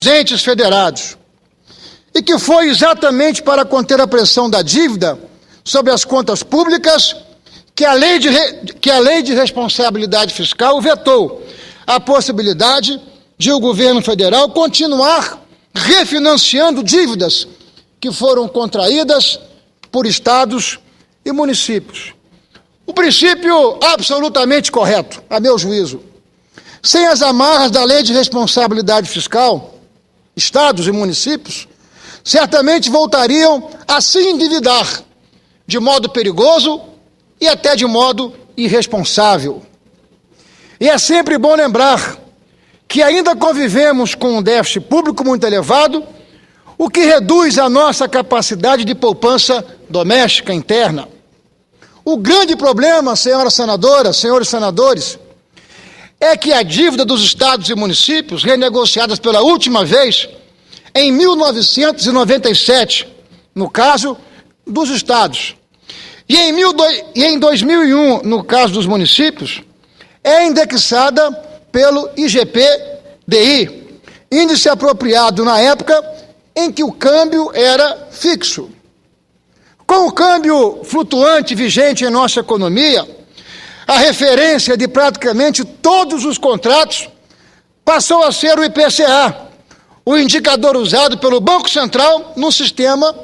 entes federados, e que foi exatamente para conter a pressão da dívida sobre as contas públicas que a Lei de Responsabilidade Fiscal vetou a possibilidade de o governo federal continuar refinanciando dívidas que foram contraídas por estados e municípios. O princípio absolutamente correto, a meu juízo. Sem as amarras da Lei de Responsabilidade Fiscal, estados e municípios certamente voltariam a se endividar de modo perigoso e até de modo irresponsável. E é sempre bom lembrar que ainda convivemos com um déficit público muito elevado, o que reduz a nossa capacidade de poupança doméstica interna. O grande problema, senhoras senadoras, senhores senadores, é que a dívida dos estados e municípios, renegociadas pela última vez em 1997, no caso dos estados, e em 2001, no caso dos municípios, é indexada pelo IGP-DI, índice apropriado na época em que o câmbio era fixo. Com o câmbio flutuante vigente em nossa economia, a referência de praticamente todos os contratos passou a ser o IPCA, o indicador usado pelo Banco Central no sistema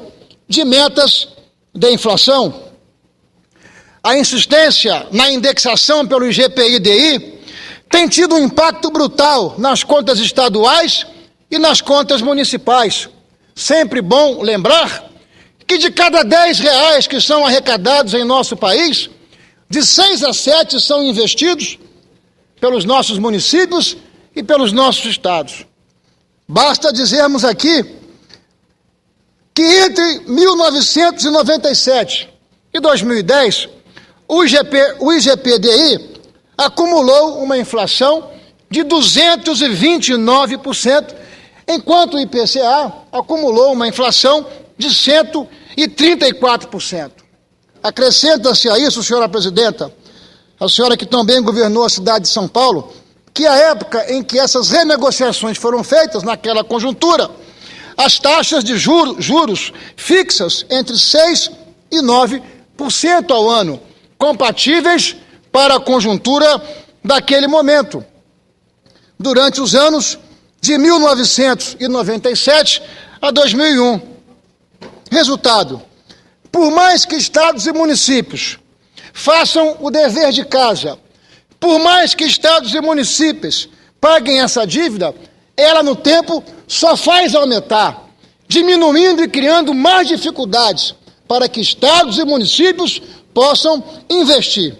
de metas de inflação. A insistência na indexação pelo IGPI-DI tem tido um impacto brutal nas contas estaduais e nas contas municipais. Sempre bom lembrar que de cada R$10 que são arrecadados em nosso país, de 6 a 7 são investidos pelos nossos municípios e pelos nossos estados. Basta dizermos aqui que entre 1997 e 2010, o IGPDI acumulou uma inflação de 229%, enquanto o IPCA acumulou uma inflação de 134%. Acrescenta-se a isso, senhora presidenta, a senhora que também governou a cidade de São Paulo, que a época em que essas renegociações foram feitas, naquela conjuntura, as taxas de juros fixas entre 6% e 9% ao ano, compatíveis para a conjuntura daquele momento. Durante os anos de 1997 a 2001. Resultado: por mais que estados e municípios façam o dever de casa, por mais que estados e municípios paguem essa dívida, ela no tempo só faz aumentar, diminuindo e criando mais dificuldades para que estados e municípios possam investir.